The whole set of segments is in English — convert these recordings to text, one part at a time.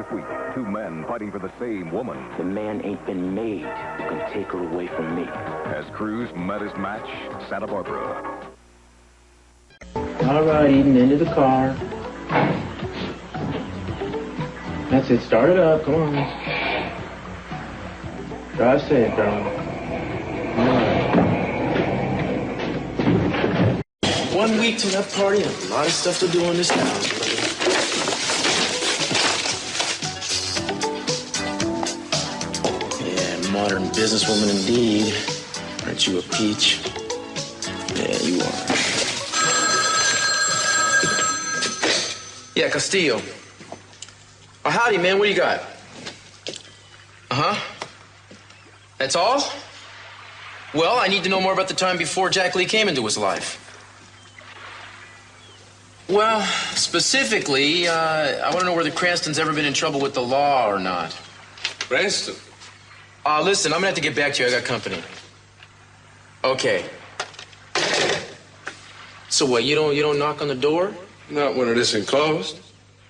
this week, two men fighting for the same woman. The man ain't been made who can take her away from me. As Cruz met his match, Santa Barbara. All right, Eden, into the car. That's it. Start it up. Come on. Drive safe, darling. All right. 1 week to that party and a lot of stuff to do in this town, buddy. Yeah, modern businesswoman indeed. Aren't you a peach? Yeah, you are. Yeah, Castillo. Oh, howdy, man. What do you got? Uh-huh. That's all? Well, I need to know more about the time before Jack Lee came into his life. Well, specifically, I want to know whether Cranston's ever been in trouble with the law or not. Cranston? Listen, I'm gonna have to get back to you. I got company. Okay. So what, you don't knock on the door? Not when it isn't closed.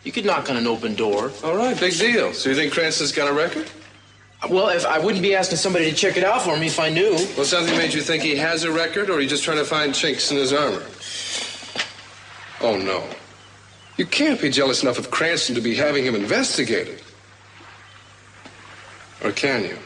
You could knock on an open door. All right, big deal. So you think Cranston's got a record? Well, if I wouldn't be asking somebody to check it out for me if I knew. Well, something made you think he has a record, or are you just trying to find chinks in his armor? Oh, no. You can't be jealous enough of Cranston to be having him investigated. Or can you?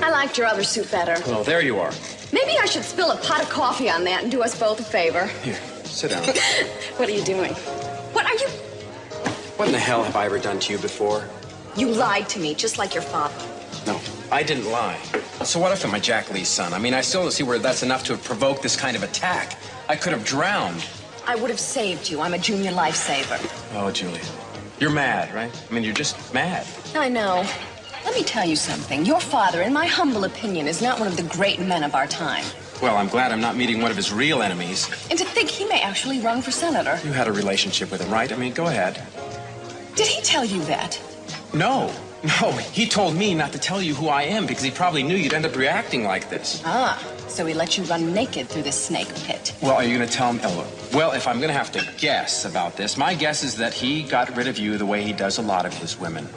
I liked your other suit better. Well, there you are. Maybe I should spill a pot of coffee on that and do us both a favor. Here, sit down. What are you doing? What are you... What in the hell have I ever done to you before? You lied to me, just like your father. No, I didn't lie. So what if I'm a Jack Lee's son? I mean, I still don't see where that's enough to have provoked this kind of attack. I could have drowned. I would have saved you. I'm a junior lifesaver. Oh, Julia, you're mad, right? I mean, you're just mad. I know. Let me tell you something. Your father, in my humble opinion, is not one of the great men of our time. Well, I'm glad I'm not meeting one of his real enemies. And to think he may actually run for senator. You had a relationship with him, right? I mean, go ahead. Did he tell you that? No, he told me not to tell you who I am because he probably knew you'd end up reacting like this. Ah, so he let you run naked through this snake pit. Well, are you going to tell him? Oh, look. Well, if I'm going to have to guess about this, my guess is that he got rid of you the way he does a lot of his women.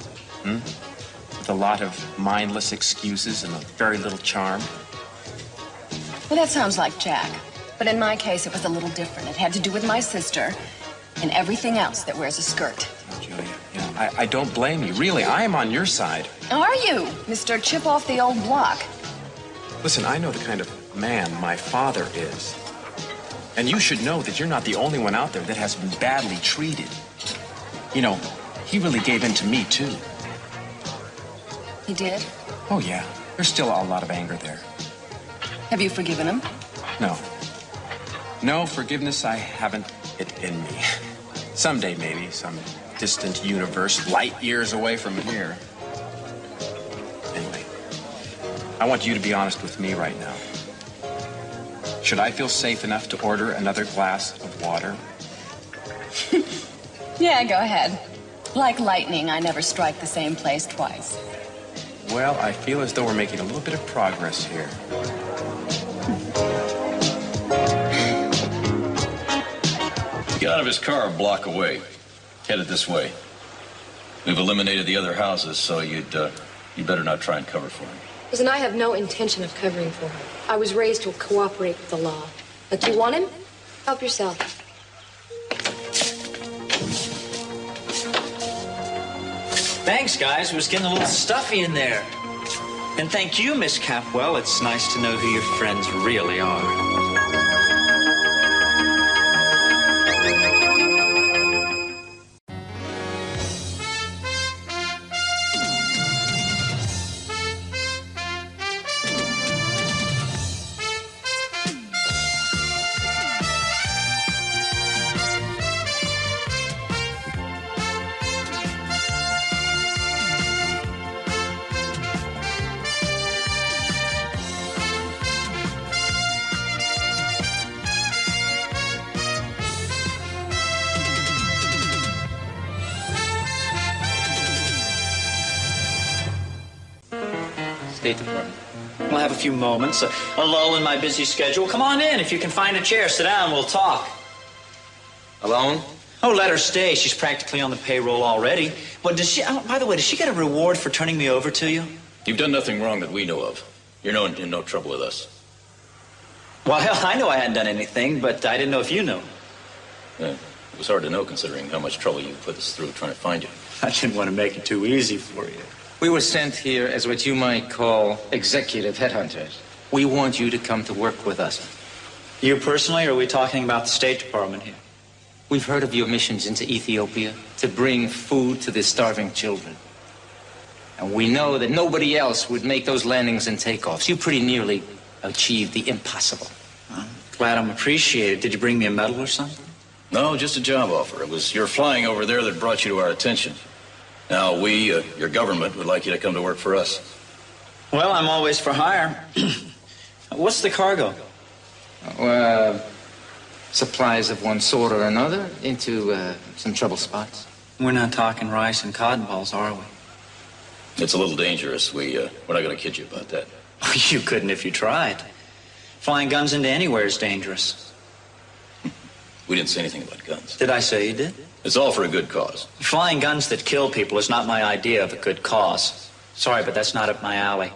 With a lot of mindless excuses and a very little charm. Well, that sounds like Jack. But in my case, it was a little different. It had to do with my sister and everything else that wears a skirt. Oh, Julia, I don't blame you. Really, I am on your side. Are you, Mr. Chip off the old block? Listen, I know the kind of man my father is. And you should know that you're not the only one out there that has been badly treated. You know, he really gave in to me, too. He did? Oh, yeah. There's still a lot of anger there. Have you forgiven him? No. No, forgiveness, I haven't it in me. Someday, maybe, some distant universe, light years away from here. Anyway, I want you to be honest with me right now. Should I feel safe enough to order another glass of water? Yeah, go ahead. Like lightning, I never strike the same place twice. Well, I feel as though we're making a little bit of progress here. He got out of his car a block away, headed this way. We've eliminated the other houses, so you better not try and cover for him. Listen, I have no intention of covering for him. I was raised to cooperate with the law. Look, you want him? Help yourself. Thanks, guys. It was getting a little stuffy in there. And thank you, Miss Capwell. It's nice to know who your friends really are. State Department. We'll have a few moments, a lull in my busy schedule. Come on in. If you can find a chair, sit down, we'll talk. Alone? Oh, let her stay. She's practically on the payroll already. But does she, by the way, does she get a reward for turning me over to you? You've done nothing wrong that we know of. You're in no trouble with us. Well, hell, I know I hadn't done anything, but I didn't know if you knew. Yeah, it was hard to know considering how much trouble you put us through trying to find you. I didn't want to make it too easy for you. We were sent here as what you might call executive headhunters. We want you to come to work with us. You personally, or are we talking about the State Department here? We've heard of your missions into Ethiopia to bring food to the starving children. And we know that nobody else would make those landings and takeoffs. You pretty nearly achieved the impossible. I'm glad I'm appreciated. Did you bring me a medal or something? No, just a job offer. It was your flying over there that brought you to our attention. Now, we, your government, would like you to come to work for us. Well, I'm always for hire. What's the cargo? Supplies of one sort or another into some trouble spots. We're not talking rice and cotton balls, are we? It's a little dangerous. We're not going to kid you about that. You couldn't if you tried. Flying guns into anywhere is dangerous. We didn't say anything about guns. Did I say you did? It's all for a good cause. Flying guns that kill people is not my idea of a good cause. Sorry, but that's not up my alley.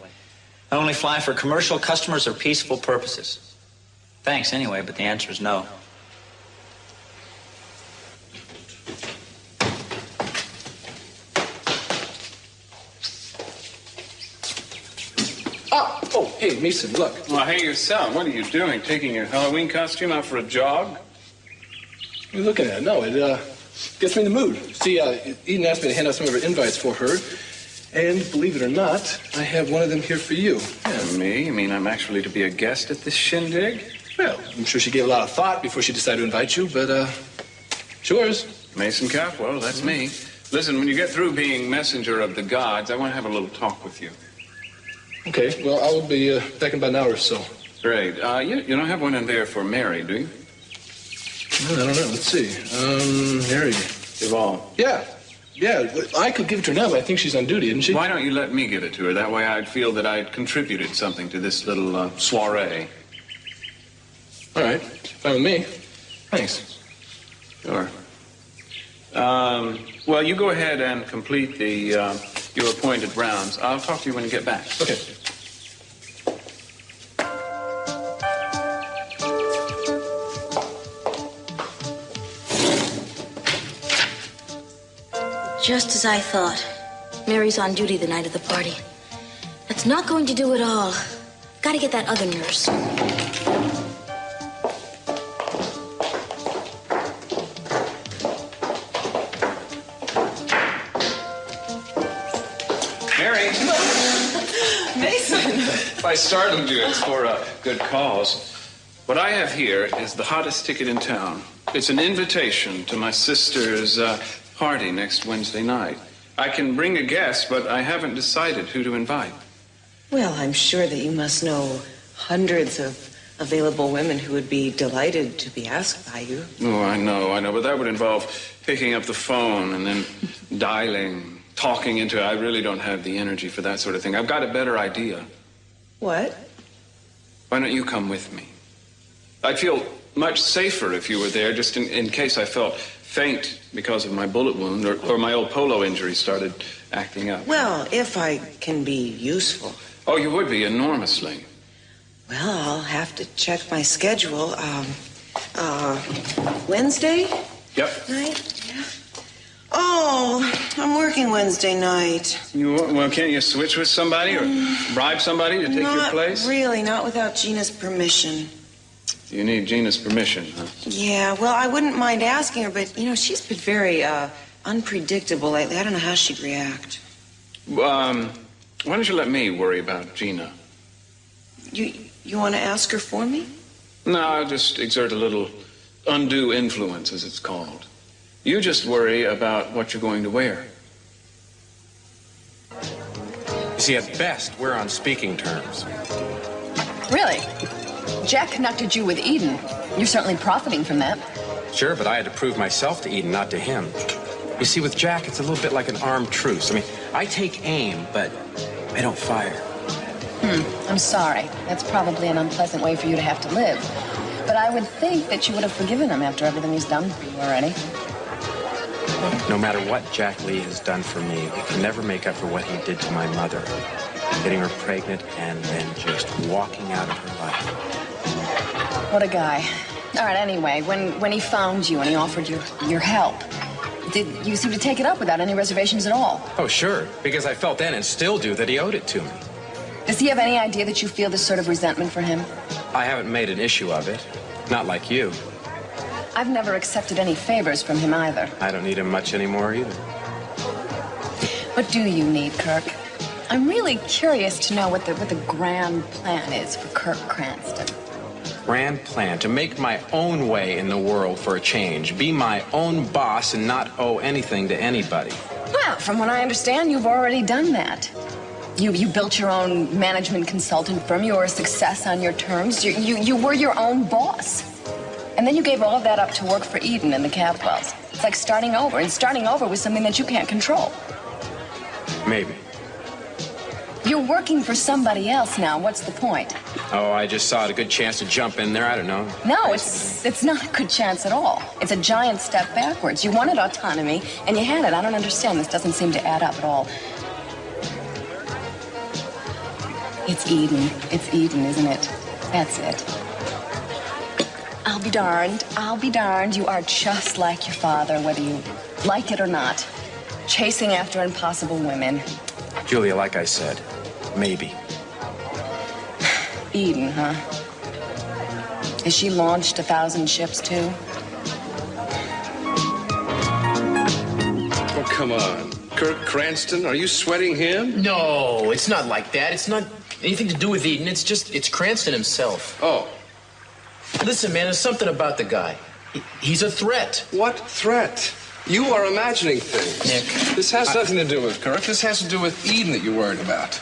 I only fly for commercial customers or peaceful purposes. Thanks anyway, but the answer is no. Oh, hey, Mason, look. Well, hey, yourself. What are you doing? Taking your Halloween costume out for a jog? What are you looking at? No, it gets me in the mood. See, Eden asked me to hand out some of her invites for her. And believe it or not, I have one of them here for you. Yeah, me? You mean I'm actually to be a guest at this shindig? Well, I'm sure she gave a lot of thought before she decided to invite you, but, it's yours. Mason Capwell, that's me. Listen, when you get through being messenger of the gods, I want to have a little talk with you. Okay, well, I will be back in about an hour or so. Great. You don't have one in there for Mary, do you? Well, I don't know. Let's see. Mary. Duval. Yeah, I could give it to her now, but I think she's on duty, isn't she? Why don't you let me give it to her? That way I'd feel that I'd contributed something to this little soiree. All right, fine with me. Thanks. Sure. Well, you go ahead and complete the your appointed rounds. I'll talk to you when you get back. Okay. Just as I thought. Mary's on duty the night of the party. That's not going to do it all. Gotta get that other nurse. Mary! Mason! If I startled you, it's for a good cause. What I have here is the hottest ticket in town. It's an invitation to my sister's party next Wednesday night. I can bring a guest, but I haven't decided who to invite. Well, I'm sure that you must know hundreds of available women who would be delighted to be asked by you. Oh, I know, but that would involve picking up the phone and then dialing, talking into it. I really don't have the energy for that sort of thing. I've got a better idea. What? Why don't you come with me? I'd feel much safer if you were there, just in case I felt faint because of my bullet wound or my old polo injury started acting up. Well, if I can be useful. Oh, you would be enormously. Well, I'll have to check my schedule. Wednesday? Yep. Night? Yeah. Oh, I'm working Wednesday night. Well, can't you switch with somebody or bribe somebody to take your place? Not really, not without Gina's permission. You need Gina's permission, huh? Yeah, well, I wouldn't mind asking her, but, she's been very, unpredictable lately. I don't know how she'd react. Why don't you let me worry about Gina? You want to ask her for me? No, I'll just exert a little undue influence, as it's called. You just worry about what you're going to wear. You see, at best, we're on speaking terms. Really? Jack connected you with Eden. You're certainly profiting from that. Sure, but I had to prove myself to Eden, not to him. You see, with Jack, it's a little bit like an armed truce. I mean, I take aim, but I don't fire. I'm sorry. That's probably an unpleasant way for you to have to live. But I would think that you would have forgiven him after everything he's done for you already. No matter what Jack Lee has done for me, it can never make up for what he did to my mother. Getting her pregnant and then just walking out of her life. What a guy. All right, anyway, when he found you and he offered your help, did you seem to take it up without any reservations at all? Oh, sure, because I felt then and still do that he owed it to me. Does he have any idea that you feel this sort of resentment for him? I haven't made an issue of it. Not like you. I've never accepted any favors from him either. I don't need him much anymore either. What do you need, Kirk? I'm really curious to know what the grand plan is for Kirk Cranston. Grand plan to make my own way in the world for a change. Be my own boss and not owe anything to anybody. Well, from what I understand, you've already done that. You built your own management consultant firm. You were a success on your terms. You were your own boss. And then you gave all of that up to work for Eden and the Capwells. It's like starting over, and starting over with something that you can't control. Maybe. You're working for somebody else now. What's the point? Oh, I just saw it a good chance to jump in there. I don't know. No, it's not a good chance at all. It's a giant step backwards. You wanted autonomy, and you had it. I don't understand. This doesn't seem to add up at all. It's Eden. It's Eden, isn't it? That's it. I'll be darned. I'll be darned. You are just like your father, whether you like it or not. Chasing after impossible women. Julia, like I said, maybe. Eden, huh? Has she launched 1,000 ships, too? Oh, come on. Kirk Cranston, are you sweating him? No, it's not like that. It's not anything to do with Eden. It's Cranston himself. Oh. Listen, man, there's something about the guy. He's a threat. What threat? You are imagining things. Nick. This has nothing to do with Kirk. This has to do with Eden that you're worried about.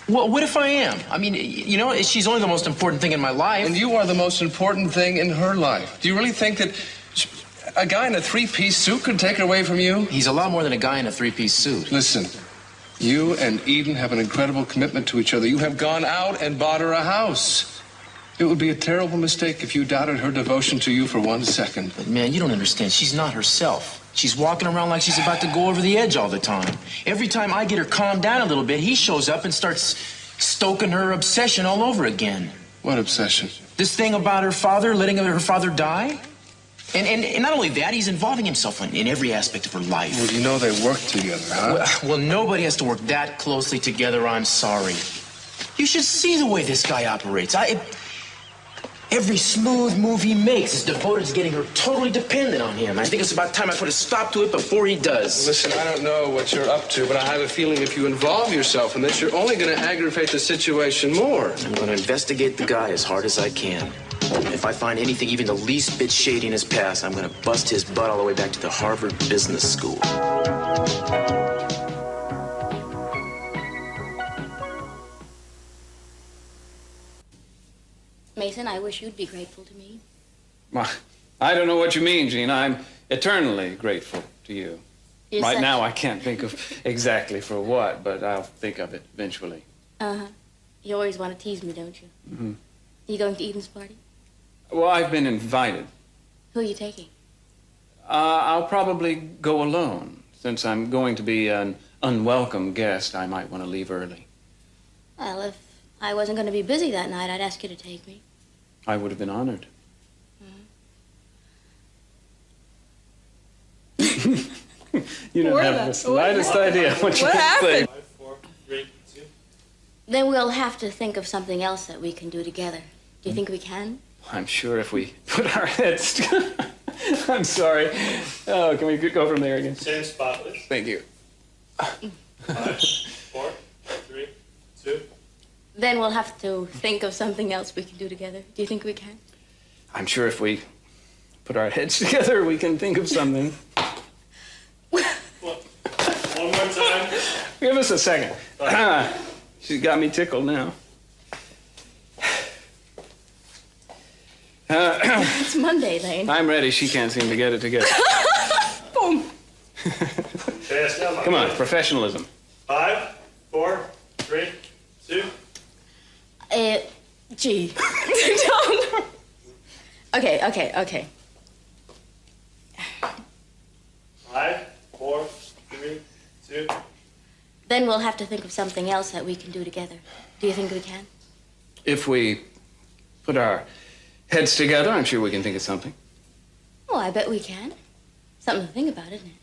Well, what if I am? I mean, you know, she's only the most important thing in my life. And you are the most important thing in her life. Do you really think that a guy in a three-piece suit could take her away from you? He's a lot more than a guy in a three-piece suit. Listen, you and Eden have an incredible commitment to each other. You have gone out and bought her a house. It would be a terrible mistake if you doubted her devotion to you for 1 second. But, man, you don't understand. She's not herself. She's walking around like she's about to go over the edge all the time. Every time I get her calmed down a little bit, he shows up and starts stoking her obsession all over again. What obsession? This thing about her father, letting her father die. And not only that, he's involving himself in every aspect of her life. Well, you know they work together, huh? Well, nobody has to work that closely together, I'm sorry. You should see the way this guy operates. Every smooth move he makes is devoted to getting her totally dependent on him. I think it's about time I put a stop to it before he does. Listen, I don't know what you're up to, but I have a feeling if you involve yourself in this, you're only going to aggravate the situation more. I'm going to investigate the guy as hard as I can. If I find anything even the least bit shady in his past, I'm going to bust his butt all the way back to the Harvard Business School. Mason, I wish you'd be grateful to me. Well, I don't know what you mean, Gene. I'm eternally grateful to you. Right now, I can't think of exactly for what, but I'll think of it eventually. Uh-huh. You always want to tease me, don't you? Mm-hmm. You going to Eden's party? Well, I've been invited. Who are you taking? I'll probably go alone. Since I'm going to be an unwelcome guest, I might want to leave early. Well, if I wasn't going to be busy that night, I'd ask you to take me. I would have been honored. You don't have the slightest idea what you're saying. 5, 4, 3, 2. Then we'll have to think of something else that we can do together. Do you think we can? I'm sure if we put our heads together. I'm sorry. Oh, can we go from there again? Same spot, please. Thank you. 5, 4, 3, 2. Then we'll have to think of something else we can do together. Do you think we can? I'm sure if we put our heads together, we can think of something. One more time. Give us a second. She's got me tickled now. It's Monday, Lane. I'm ready. She can't seem to get it together. Boom. Come on, professionalism. 5, 4, 3, 2. Gee. Don't. Okay. 5, 4, 3, 2. Then we'll have to think of something else that we can do together. Do you think we can? If we put our heads together, I'm sure we can think of something. Oh, I bet we can. Something to think about, isn't it?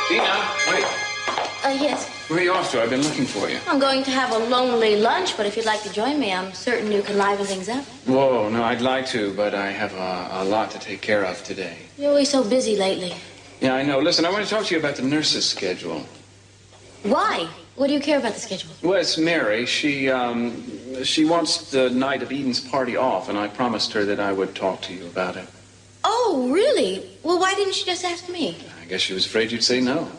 Dina, wait. Yes. Where are you off to? I've been looking for you. I'm going to have a lonely lunch, but if you'd like to join me, I'm certain you can liven things up. Whoa, no, I'd like to, but I have a lot to take care of today. You're always so busy lately. Yeah, I know. Listen, I want to talk to you about the nurse's schedule. Why? What do you care about the schedule? Well, it's Mary. She wants the night of Eden's party off, and I promised her that I would talk to you about it. Oh, really? Well, why didn't she just ask me? I guess she was afraid you'd say no.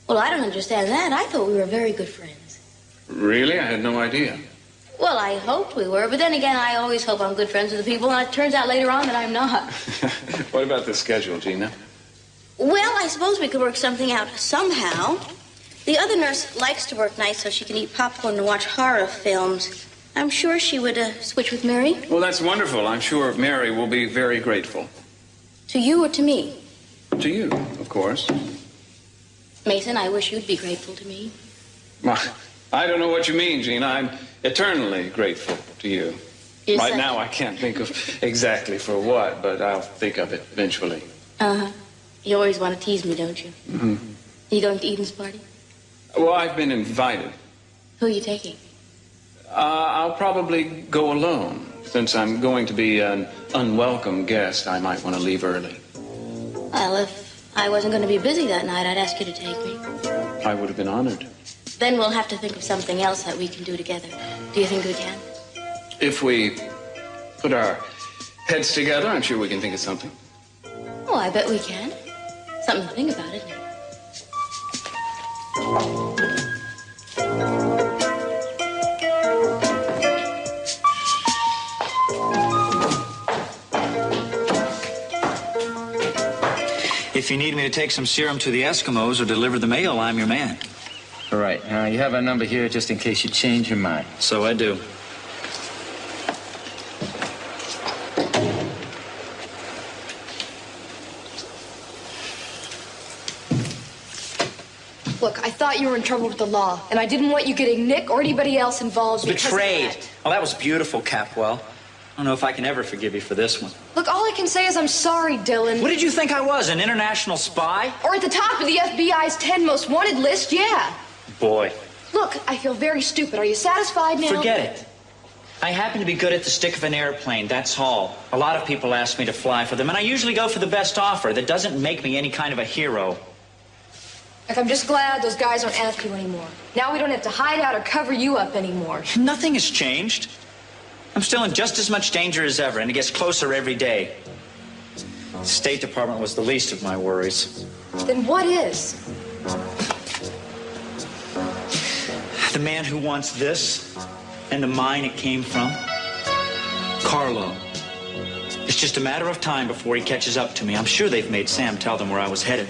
Well, I don't understand that. I thought we were very good friends. Really? I had no idea. Well, I hoped we were, but then again, I always hope I'm good friends with the people, and it turns out later on that I'm not. What about the schedule, Gina? Well, I suppose we could work something out somehow. The other nurse likes to work nights so she can eat popcorn and watch horror films. I'm sure she would switch with Mary. Well, that's wonderful. I'm sure Mary will be very grateful. To you or to me? To you, of course. Mason, I wish you'd be grateful to me. Well, I don't know what you mean, Gina. I'm eternally grateful to you. Right now, I can't think of exactly for what, but I'll think of it eventually. Uh-huh. You always want to tease me, don't you? Mm-hmm. You going to Eden's party? Well, I've been invited. Who are you taking? I'll probably go alone. Since I'm going to be an unwelcome guest, I might want to leave early. Well, if I wasn't going to be busy that night, I'd ask you to take me. I would have been honored. Then we'll have to think of something else that we can do together. Do you think we can? If we put our heads together, I'm sure we can think of something. Oh, I bet we can. Something to think about, isn't it? If you need me to take some serum to the Eskimos or deliver the mail, I'm your man. All right. You have our number here just in case you change your mind. So I do. Look, I thought you were in trouble with the law, and I didn't want you getting Nick or anybody else involved because of Betrayed. that. Oh, that was beautiful, Capwell. I don't know if I can ever forgive you for this one. Look, all I can say is I'm sorry, Dylan. What did you think I was, an international spy? Or at the top of the FBI's 10 most wanted list, yeah. Boy. Look, I feel very stupid. Are you satisfied now? Forget it. I happen to be good at the stick of an airplane, that's all. A lot of people ask me to fly for them, and I usually go for the best offer. That doesn't make me any kind of a hero. Like, I'm just glad those guys aren't after you anymore. Now we don't have to hide out or cover you up anymore. Nothing has changed. I'm still in just as much danger as ever, and it gets closer every day. The State Department was the least of my worries. Then what is? The man who wants this and the mine it came from, Carlo. It's just a matter of time before he catches up to me. I'm sure they've made Sam tell them where I was headed.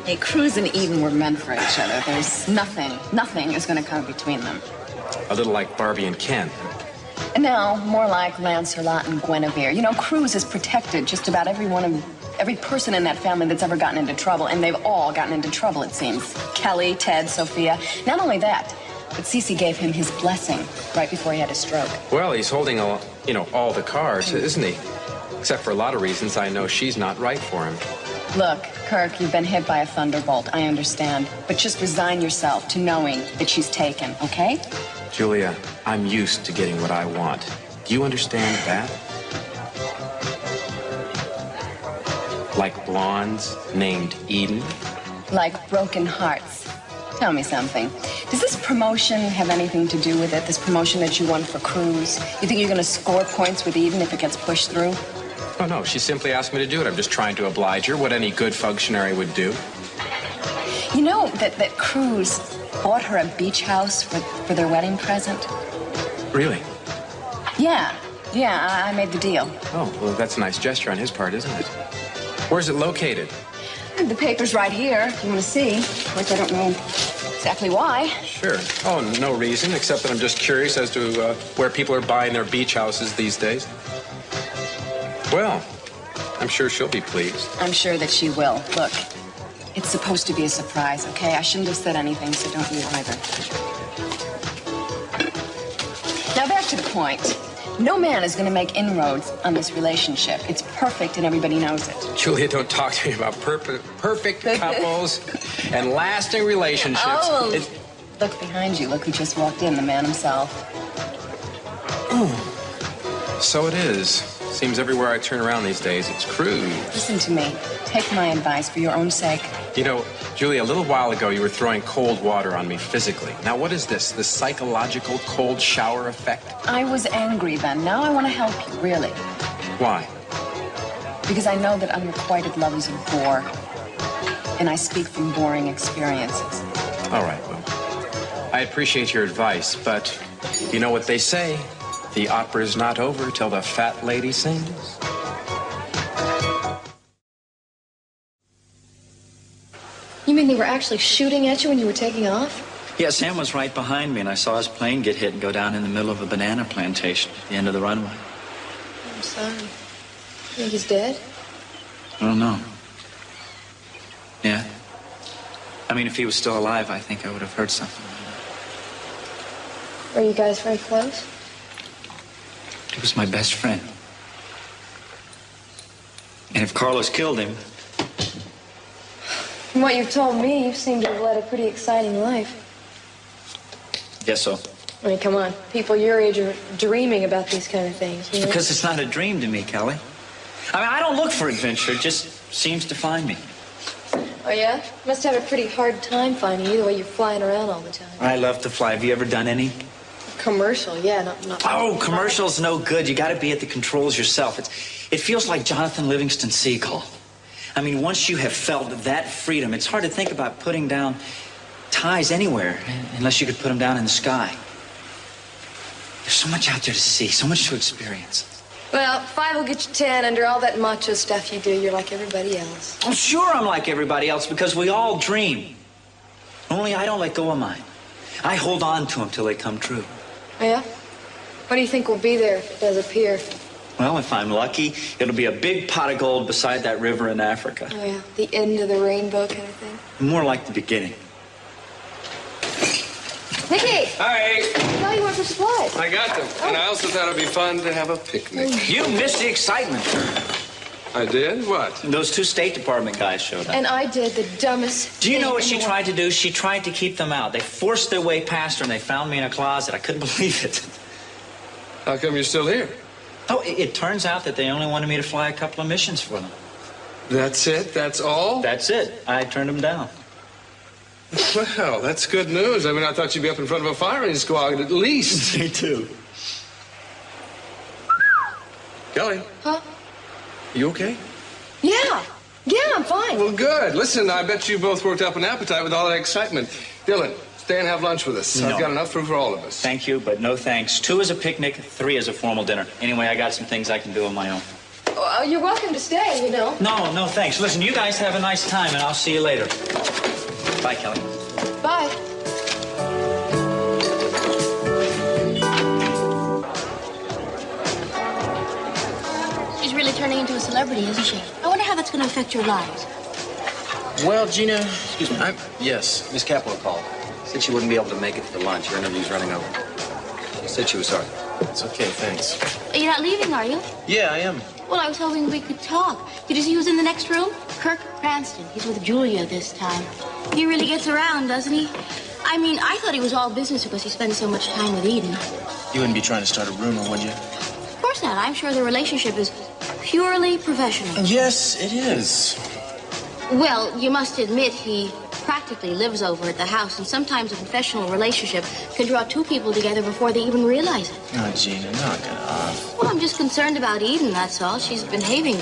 Hey, Cruz and Eden were meant for each other. There's nothing is going to come between them. A little like Barbie and Ken. No, more like Lancelot and Guinevere. You know, Cruz has protected just about every person in that family that's ever gotten into trouble, and they've all gotten into trouble, it seems. Kelly, Ted, Sophia. Not only that, but Cece gave him his blessing right before he had his stroke. Well, he's holding all the cards, isn't he? Except for a lot of reasons I know she's not right for him. Look, Kirk, you've been hit by a thunderbolt. I understand. But just resign yourself to knowing that she's taken, okay? Julia, I'm used to getting what I want. Do you understand that? Like blondes named Eden? Like broken hearts. Tell me something. Does this promotion have anything to do with it? This promotion that you won for Cruz? You think you're going to score points with Eden if it gets pushed through? Oh, no, she simply asked me to do it. I'm just trying to oblige her, what any good functionary would do. You know that Cruz bought her a beach house for their wedding present? Really? Yeah. Yeah, I made the deal. Oh, well, that's a nice gesture on his part, isn't it? Where's it located? The paper's right here, if you want to see. Of course, I don't know exactly why. Sure. Oh, no reason, except that I'm just curious as to where people are buying their beach houses these days. Well, I'm sure she'll be pleased. I'm sure that she will. Look, it's supposed to be a surprise, okay? I shouldn't have said anything, so don't you either. Now, back to the point. No man is going to make inroads on this relationship. It's perfect and everybody knows it. Julia, don't talk to me about perfect couples and lasting relationships. Oh, look behind you. Look who just walked in, the man himself. So it is. Seems everywhere I turn around these days, it's crude. Listen to me. Take my advice for your own sake. You know, Julia, a little while ago you were throwing cold water on me physically. Now what is this? The psychological cold shower effect? I was angry then. Now I want to help you, really. Why? Because I know that unrequited love is a bore. And I speak from boring experiences. All right, well, I appreciate your advice, but you know what they say? The opera's not over till the fat lady sings. You mean they were actually shooting at you when you were taking off? Yeah, Sam was right behind me, and I saw his plane get hit and go down in the middle of a banana plantation at the end of the runway. I'm sorry. You think he's dead? I don't know. Yeah. I mean, if he was still alive, I think I would have heard something. Are you guys very close? He was my best friend. And if Carlos killed him... From what you've told me, you seem to have led a pretty exciting life. Guess so. I mean, come on. People your age are dreaming about these kind of things. You know? Because it's not a dream to me, Kelly. I mean, I don't look for adventure. It just seems to find me. Oh, yeah? Must have a pretty hard time finding you the way you're flying around all the time. I love to fly. Have you ever done any? Commercial, yeah. Not Oh, commercial's no good. You got to be at the controls yourself. It feels like Jonathan Livingston Seagull. I mean, once you have felt that freedom, it's hard to think about putting down ties anywhere, unless you could put them down in the sky. There's so much out there to see, so much to experience. Well, 5 will get you 10. Under all that macho stuff you do, you're like everybody else. I'm sure I'm like everybody else because we all dream. Only I don't let go of mine. I hold on to them till they come true. Oh, yeah? What do you think will be there if it does appear? Well, if I'm lucky, it'll be a big pot of gold beside that river in Africa. Oh, yeah. The end of the rainbow kind of thing. More like the beginning. Nicky! Hi. No, you went for supplies. I got them. And I also thought it'd be fun to have a picnic. You missed the excitement. I did? What? Those 2 State Department guys showed up. And I did the dumbest Do you know what thing she in the tried to do? She tried to keep them out. They forced their way past her, and they found me in a closet. I couldn't believe it. How come you're still here? Oh, it turns out that they only wanted me to fly a couple of missions for them. That's it? That's all? That's it. I turned them down. Well, that's good news. I mean, I thought you'd be up in front of a firing squad at least. Me too. Kelly. Huh? You okay? Yeah. Yeah, I'm fine. Well, good. Listen, I bet you both worked up an appetite with all that excitement. Dylan, stay and have lunch with us. No. I've got enough food for all of us. Thank you, but no thanks. 2 is a picnic, 3 is a formal dinner. Anyway, I got some things I can do on my own. Oh, you're welcome to stay, you know. No, thanks. Listen, you guys have a nice time, and I'll see you later. Bye, Kelly. Bye. She's really turning into a celebrity, isn't she? I wonder how that's going to affect your lives. Well, Gina, excuse me. Yes, Miss Capua called. Said she wouldn't be able to make it to the lunch. Her interview's running over. She said she was sorry. It's okay, thanks. You're not leaving, are you? Yeah, I am. Well, I was hoping we could talk. Did you see who's in the next room? Kirk Cranston. He's with Julia this time. He really gets around, doesn't he? I mean, I thought he was all business because he spends so much time with Eden. You wouldn't be trying to start a rumor, would you? Of course not. I'm sure the relationship is purely professional. Yes, it is. Well, you must admit he practically practically lives over at the house, and sometimes a professional relationship can draw two people together before they even realize it. No, Gina, knock it off. Well, I'm just concerned about Eden, that's all. She's behaving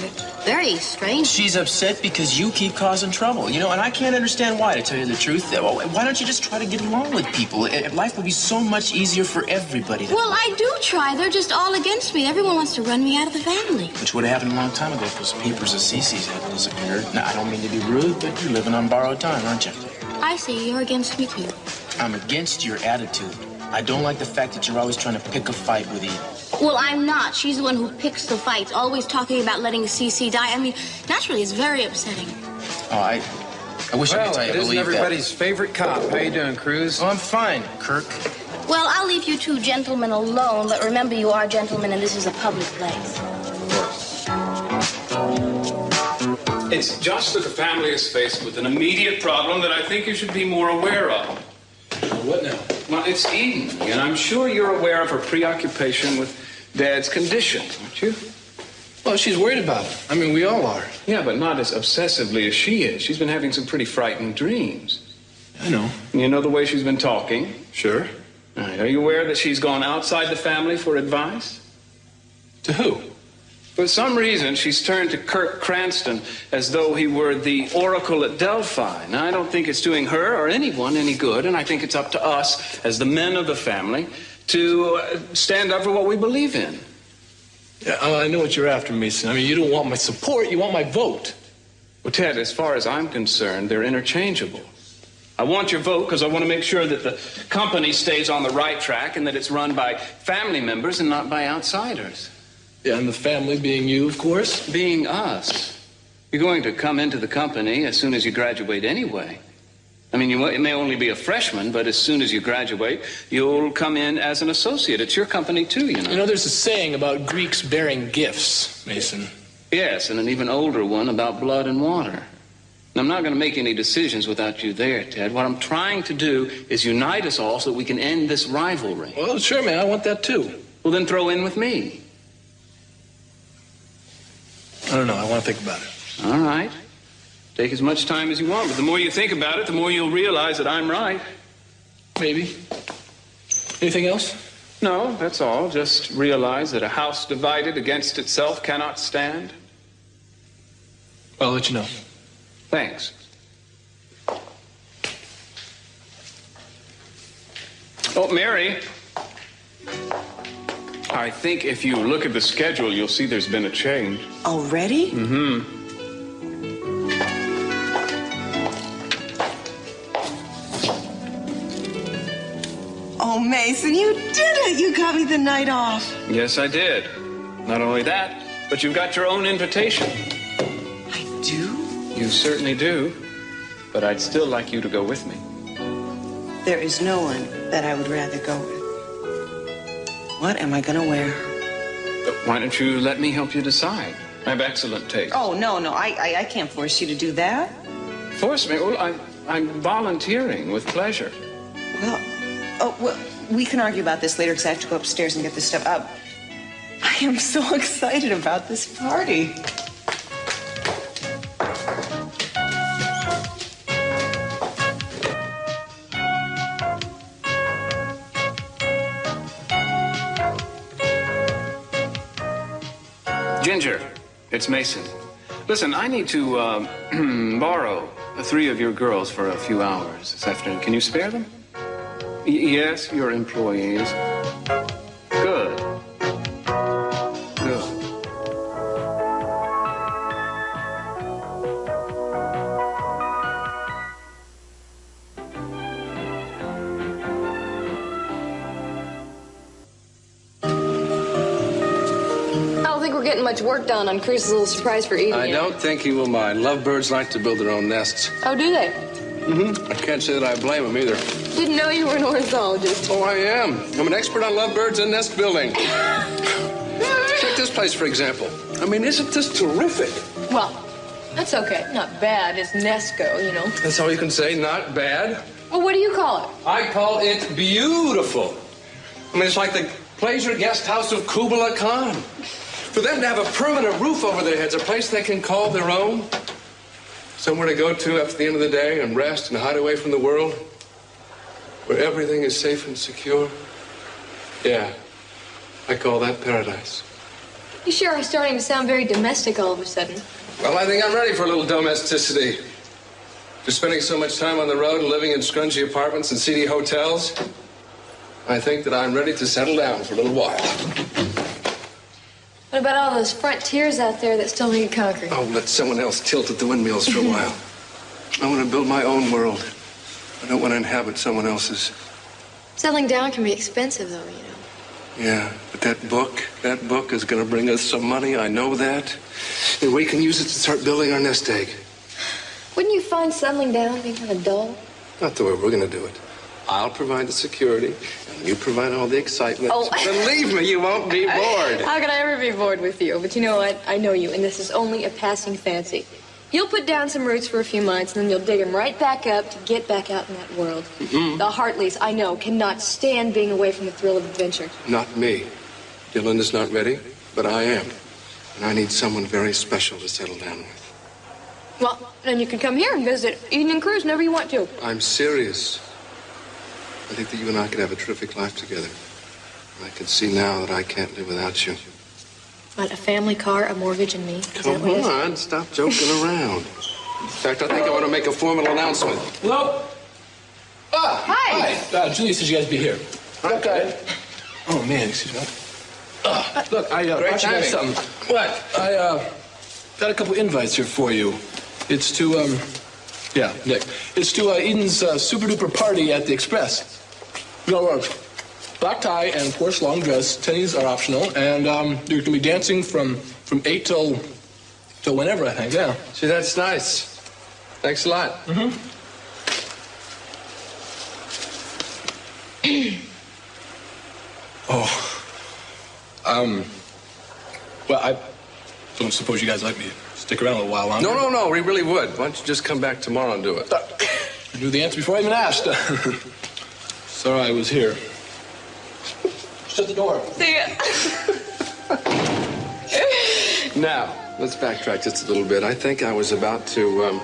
very strange. She's upset because you keep causing trouble, you know, and I can't understand why, to tell you the truth. Why don't you just try to get along with people? Life would be so much easier for everybody. Well, I do try. They're just all against me. Everyone wants to run me out of the family. Which would have happened a long time ago if those papers of Cece's had disappeared. Now, I don't mean to be rude, but you're living on borrowed time, aren't you? I see. You're against me, too. I'm against your attitude. I don't like the fact that you're always trying to pick a fight with Eden. Well, I'm not. She's the one who picks the fights, always talking about letting Cece die. I mean, naturally, it's very upsetting. Oh, I wish I could tell you I believe that. Everybody's favorite cop. How you doing, Cruz? Oh, I'm fine, Kirk. Well, I'll leave you two gentlemen alone, but remember you are gentlemen and this is a public place. It's just that the family is faced with an immediate problem that I think you should be more aware of. What now? Well, it's Eden, and I'm sure you're aware of her preoccupation with Dad's condition, aren't you? Well, she's worried about it. I mean, we all are. Yeah, but not as obsessively as she is. She's been having some pretty frightening dreams. I know. You know the way she's been talking? Sure. All right. Are you aware that she's gone outside the family for advice? To who? For some reason, she's turned to Kirk Cranston as though he were the oracle at Delphi. Now, I don't think it's doing her or anyone any good, and I think it's up to us, as the men of the family, to stand up for what we believe in. Yeah, I know what you're after, Mason. I mean, you don't want my support, you want my vote. Well, Ted, as far as I'm concerned, they're interchangeable. I want your vote because I want to make sure that the company stays on the right track and that it's run by family members and not by outsiders. Yeah, and the family being you, of course? Being us. You're going to come into the company as soon as you graduate anyway. I mean, you may only be a freshman, but as soon as you graduate, you'll come in as an associate. It's your company, too, you know. You know, there's a saying about Greeks bearing gifts, Mason. Yes, and an even older one about blood and water. And I'm not going to make any decisions without you there, Ted. What I'm trying to do is unite us all so that we can end this rivalry. Well, sure, man. I want that, too. Well, then throw in with me. I don't know. I want to think about it. All right. Take as much time as you want, but the more you think about it, the more you'll realize that I'm right. Maybe. Anything else? No, that's all. Just realize that a house divided against itself cannot stand. I'll let you know. Thanks. Oh, Mary. I think if you look at the schedule, you'll see there's been a change. Already? Mm-hmm. Oh, Mason, you did it! You got me the night off. Yes, I did. Not only that, but you've got your own invitation. I do? You certainly do. But I'd still like you to go with me. There is no one that I would rather go with. What am I going to wear? Why don't you let me help you decide? I have excellent taste. Oh, no, I can't force you to do that. Force me? Well, I'm volunteering with pleasure. Well, we can argue about this later because I have to go upstairs and get this stuff up. I am so excited about this party. Ginger, it's Mason. Listen, I need to borrow 3 of your girls for a few hours this afternoon. Can you spare them? Yes, your employees. Good. Good. I don't think we're getting much work done on Cruz's little surprise for Edie. I don't think he will mind. Lovebirds like to build their own nests. Oh, do they? Mm-hmm. I can't say that I blame them either. Didn't know you were an ornithologist. Oh, I am. I'm an expert on lovebirds and nest building. Take this place, for example. I mean, isn't this terrific? Well, that's okay. Not bad as nests go, you know. That's all you can say, not bad. Well, what do you call it? I call it beautiful. I mean, it's like the pleasure guest house of Kubla Khan. For them to have a permanent roof over their heads, a place they can call their own, it's Somewhere to go to after the end of the day and rest and hide away from the world? Where everything is safe and secure? Yeah, I call that paradise. You sure are starting to sound very domestic all of a sudden. Well, I think I'm ready for a little domesticity. After spending so much time on the road and living in scrungy apartments and seedy hotels, I think that I'm ready to settle down for a little while. What about all those frontiers out there that still need conquering? Oh, let someone else tilt at the windmills for a while. I want to build my own world. I don't want to inhabit someone else's. Settling down can be expensive, though, you know. Yeah, but that book is going to bring us some money. I know that. And we can use it to start building our nest egg. Wouldn't you find settling down being kind of dull? Not the way we're going to do it. I'll provide the security, and you provide all the excitement. Oh. Believe me, you won't be bored. How could I ever be bored with you? But you know what? I know you, and this is only a passing fancy. You'll put down some roots for a few months, and then you'll dig them right back up to get back out in that world. Mm-hmm. The Hartleys, I know, cannot stand being away from the thrill of adventure. Not me. Dylan is not ready, but I am. And I need someone very special to settle down with. Well, then you can come here and visit Eden and Cruz whenever you want to. I'm serious. I think that you and I could have a terrific life together. I can see now that I can't live without you. What, a family car, a mortgage, and me? Is Come that what it is? on, stop joking around. In fact, I think I want to make a formal announcement. Hello? Ah, hi. Julia says you guys be here. Okay. Oh, man, excuse me. Look, I Great brought you guys timing. something. What? I got a couple invites here for you. It's to, yeah, Nick. It's to Eden's super-duper party at the Express. No, black tie and, of course, long dress. Tennies are optional. And you're going to be dancing from 8 till whenever, I think, yeah. See, that's nice. Thanks a lot. Mm-hmm. Well, I don't suppose you guys like me to stick around a little while longer. No, we really would. Why don't you just come back tomorrow and do it? I knew the answer before I even asked. Sorry I was here. Shut the door. See ya. Now, let's backtrack just a little bit. I think I was about to,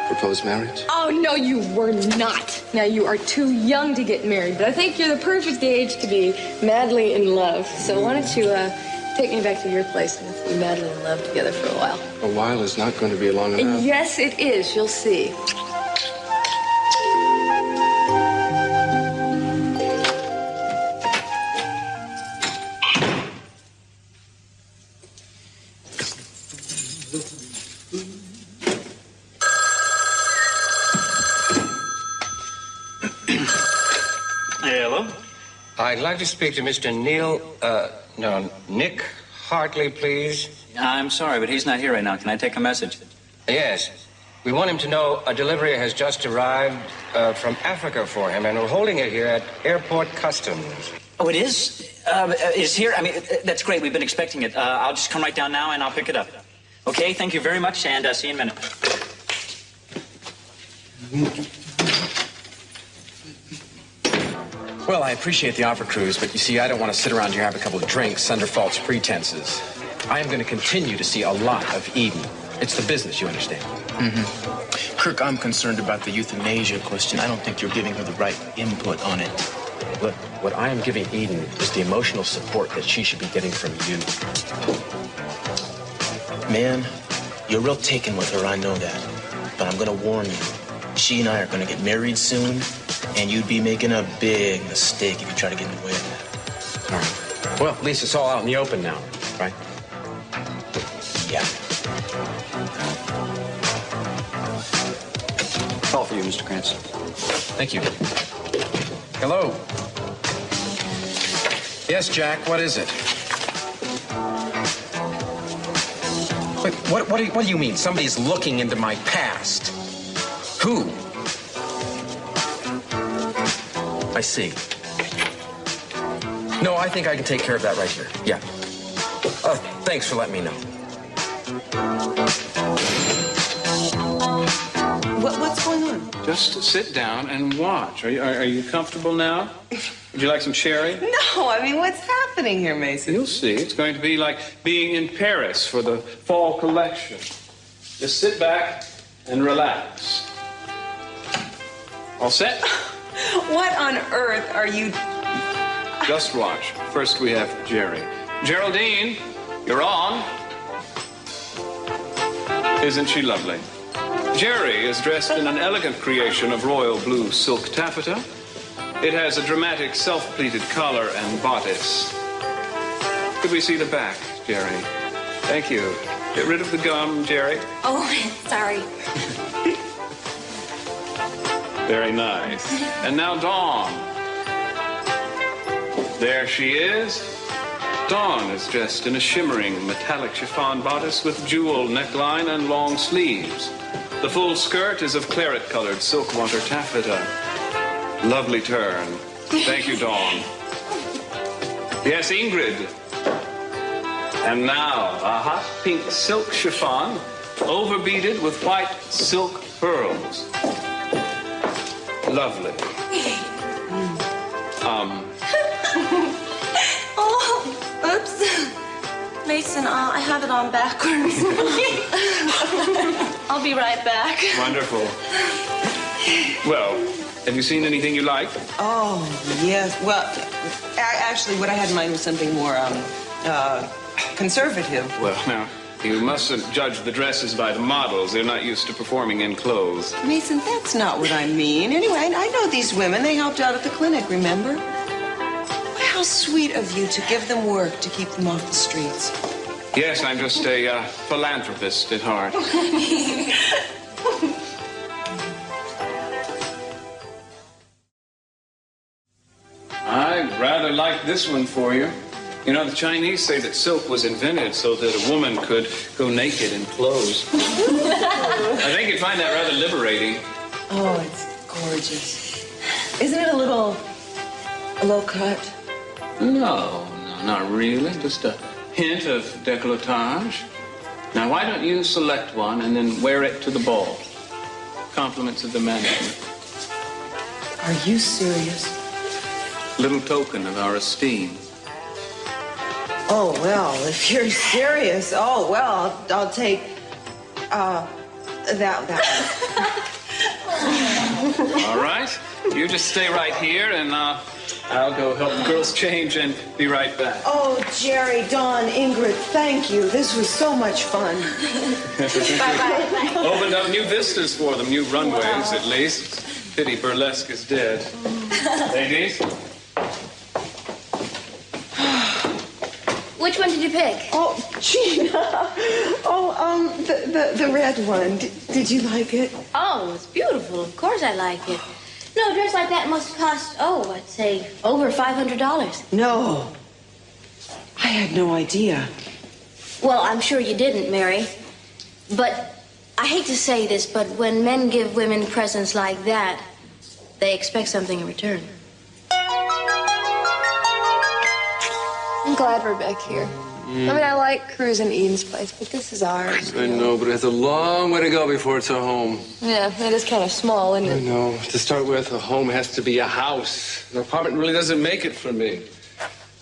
propose marriage. Oh, no, you were not. Now, you are too young to get married, but I think you're the perfect age to be madly in love. So why don't you take me back to your place and let's be madly in love together for a while. A while is not going to be long enough. Yes, it is. You'll see. Hello? I'd like to speak to Mr. Nick Hartley, please. I'm sorry, but he's not here right now. Can I take a message? Yes. We want him to know a delivery has just arrived from Africa for him, and we're holding it here at Airport Customs. Oh, it is? It's here? I mean, that's great. We've been expecting it. I'll just come right down now, and I'll pick it up. Okay, thank you very much, and see you in a minute. Well, I appreciate the offer, Cruz, but you see, I don't want to sit around here and have a couple of drinks under false pretenses. I am going to continue to see a lot of Eden. It's the business, you understand. Mm-hmm. Kirk, I'm concerned about the euthanasia question. I don't think you're giving her the right input on it. Look, what I am giving Eden is the emotional support that she should be getting from you. Man, you're real taken with her, I know that. But I'm going to warn you. She and I are going to get married soon, and you'd be making a big mistake if you try to get in the way of that. All right. Well, at least it's all out in the open now, right? Yeah. Call for you, Mr. Cranston. Thank you. Hello. Yes, Jack, what is it? Wait, what do you mean? Somebody's looking into my past. Who? I see. No, I think I can take care of that right here. Yeah. Thanks for letting me know. What's going on? Just sit down and watch. Are you comfortable now? Would you like some sherry? No, I mean, what's happening here, Mason? You'll see. It's going to be like being in Paris for the fall collection. Just sit back and relax. All set? What on earth are you... Just watch. First we have Jerry. Geraldine, you're on. Isn't she lovely? Jerry is dressed in an elegant creation of royal blue silk taffeta. It has a dramatic self-pleated collar and bodice. Could we see the back, Jerry? Thank you. Get rid of the gum, Jerry. Oh, sorry. Very nice. And now Dawn. There she is. Dawn is dressed in a shimmering metallic chiffon bodice with jewel neckline and long sleeves. The full skirt is of claret-colored silk water taffeta. Lovely turn. Thank you, Dawn. Yes, Ingrid. And now, a hot pink silk chiffon, overbeaded with white silk pearls. Lovely. Oh, oops. Mason, I have it on backwards. I'll be right back. Wonderful. Well, have you seen anything you like? Oh, yes. Well, actually, what I had in mind was something more, conservative. Well, now, you mustn't judge the dresses by the models. They're not used to performing in clothes. Mason, that's not what I mean. Anyway, I know these women. They helped out at the clinic, remember? How sweet of you to give them work to keep them off the streets. Yes, I'm just a philanthropist at heart. I rather like this one for you. You know, the Chinese say that silk was invented so that a woman could go naked in clothes. I think you'd find that rather liberating. Oh, it's gorgeous. Isn't it a little low cut? No, not really. Just a hint of décolletage. Now, why don't you select one and then wear it to the ball? Compliments of the management. Are you serious? Little token of our esteem. Oh, well, if you're serious, oh, well, I'll take, that one. All right. You just stay right here, and I'll go help the girls change and be right back. Oh, Jerry, Dawn, Ingrid, thank you. This was so much fun. Bye-bye. Opened up new vistas for them, new runways, at least. Pity burlesque is dead. Ladies? Which one did you pick? Oh, Gina. Oh, the red one. Did you like it? Oh, it's beautiful. Of course I like it. No, a dress like that must cost, I'd say over $500. No. I had no idea. Well, I'm sure you didn't, Mary. But I hate to say this, but when men give women presents like that, they expect something in return. I'm glad we're back here. I mean, I like cruising Eden's place, but this is ours. I know, but it's a long way to go before it's a home. Yeah, it is kind of small, isn't it? I know. To start with, a home has to be a house. An apartment really doesn't make it for me.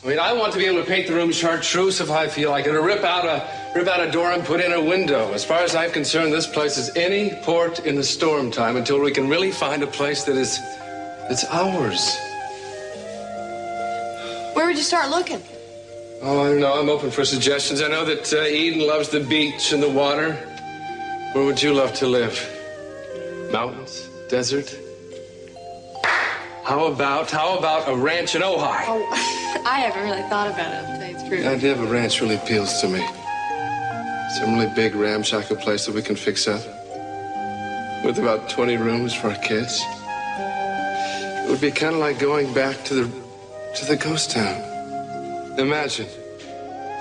I mean, I want to be able to paint the room chartreuse if I feel like it, or rip out a door and put in a window. As far as I'm concerned, this place is any port in the storm time until we can really find a place that's ours. Where would you start looking? Oh, I don't know. I'm open for suggestions. I know that Eden loves the beach and the water. Where would you love to live? Mountains? Desert? How about a ranch in Ojai? Oh, I haven't really thought about it, to tell you the truth. The idea of a ranch really appeals to me. Some really big, ramshackle place that we can fix up. With about 20 rooms for our kids. It would be kind of like going back to the ghost town. Imagine,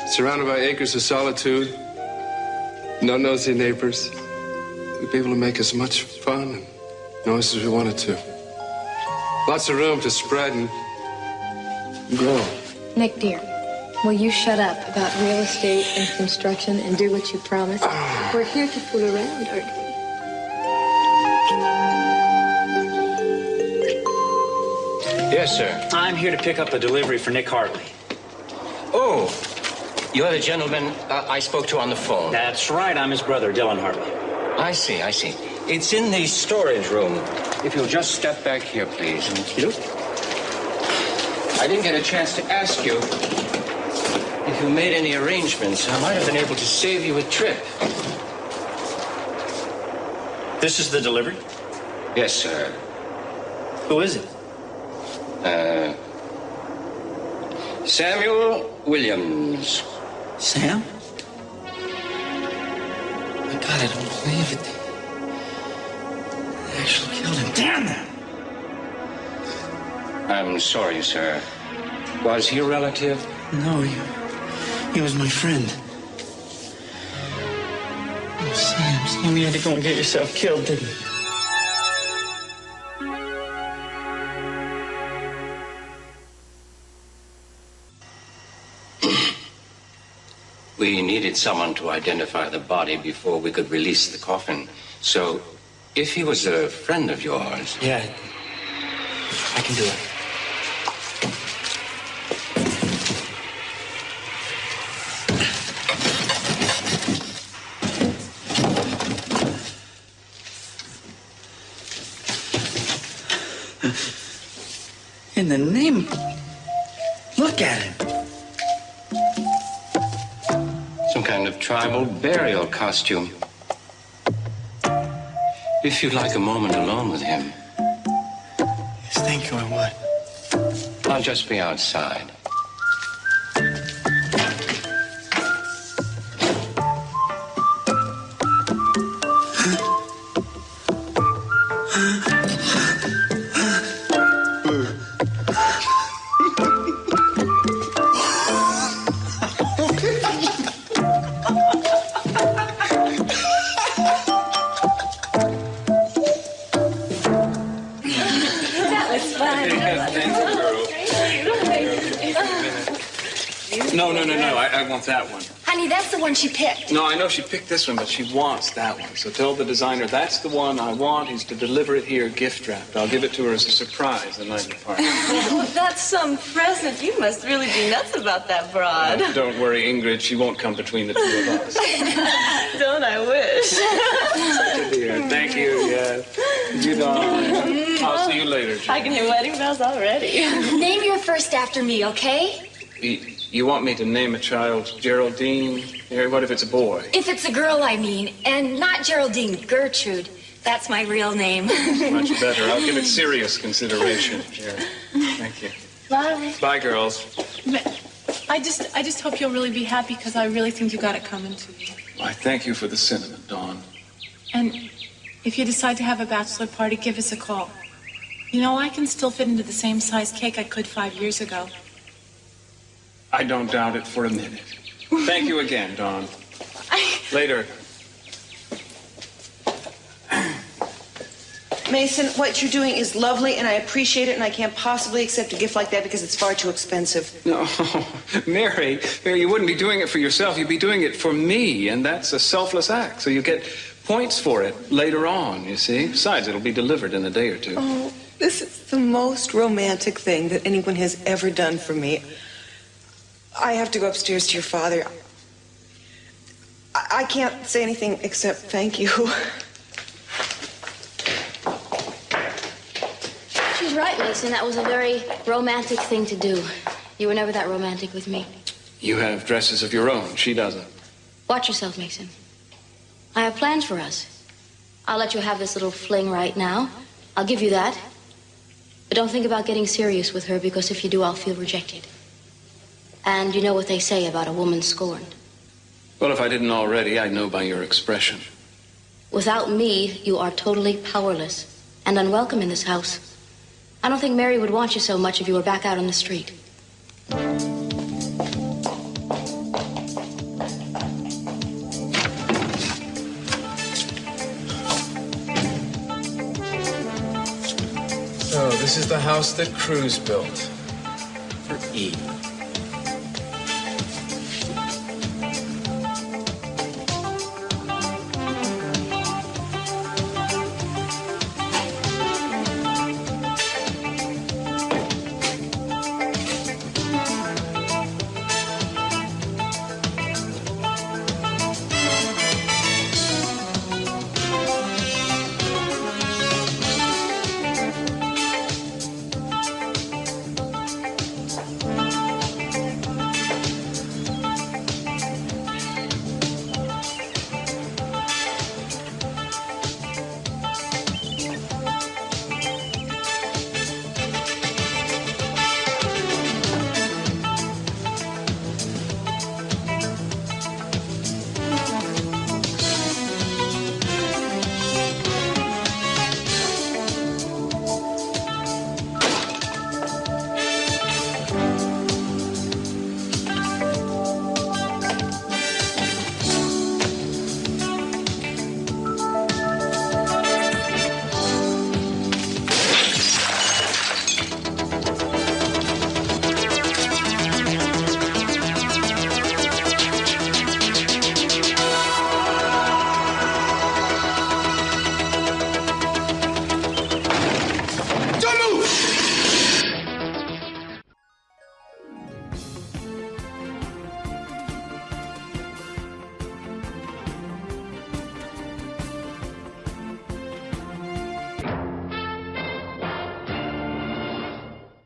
surrounded by acres of solitude, no nosy neighbors. We'd be able to make as much fun and noise as we wanted to. Lots of room to spread and grow. Nick, dear, will you shut up about real estate and construction and do what you promised? We're here to fool around, aren't we? Yes, sir. I'm here to pick up a delivery for Nick Hartley. Oh, you're the gentleman I spoke to on the phone. That's right. I'm his brother, Dylan Hartley. I see. It's in the storage room. If you'll just step back here, please. Thank you. I didn't get a chance to ask you if you made any arrangements. I might have been able to save you a trip. This is the delivery? Yes, sir. Who is it? Samuel Williams. Sam? My God, I don't believe it. They actually killed him. Damn them! I'm sorry, sir. Was he a relative? No, he was my friend. Oh, Sam, you had to go and get yourself killed, didn't you? We needed someone to identify the body before we could release the coffin. So, if he was a friend of yours... Yeah, I can do it. In the name... Look at him. Some kind of tribal burial costume. If you'd like a moment alone with him... Yes, thank you, I would. I'll just be outside. No, I want that one. Honey, that's the one she picked. No, I know she picked this one, but she wants that one. So tell the designer that's the one I want. He's to deliver it here gift wrapped. I'll give it to her as a surprise the night of the party. Well, that's some present. You must really be nuts about that broad. Don't worry, Ingrid. She won't come between the two of us. Don't I wish? Such a dear. Thank you. Yeah. You know. I'll see you later, Jim. I can hear wedding bells already. Name your first after me, okay? You want me to name a child Geraldine? Mary, what if it's a boy? If it's a girl, I mean. And not Geraldine, Gertrude. That's my real name. Much better. I'll give it serious consideration, Jerry. Thank you. Bye. Bye, girls. I just hope you'll really be happy because I really think you got it coming to you. I thank you for the sentiment, Dawn. And if you decide to have a bachelor party, give us a call. You know, I can still fit into the same size cake I could 5 years ago. I don't doubt it for a minute. Thank you again, Dawn. Later. Mason, what you're doing is lovely, and I appreciate it, and I can't possibly accept a gift like that because it's far too expensive. No, Mary, you wouldn't be doing it for yourself. You'd be doing it for me, and that's a selfless act. So you get points for it later on, you see. Besides, it'll be delivered in a day or two. Oh, this is the most romantic thing that anyone has ever done for me. I have to go upstairs to your father. I can't say anything except thank you. She's right, Mason. That was a very romantic thing to do. You were never that romantic with me. You have dresses of your own. She doesn't. Watch yourself, Mason. I have plans for us. I'll let you have this little fling right now. I'll give you that. But don't think about getting serious with her, because if you do, I'll feel rejected. And you know what they say about a woman scorned. Well, if I didn't already, I'd know by your expression. Without me, you are totally powerless and unwelcome in this house. I don't think Mary would want you so much if you were back out on the street. So, this is the house that Cruz built for Eve.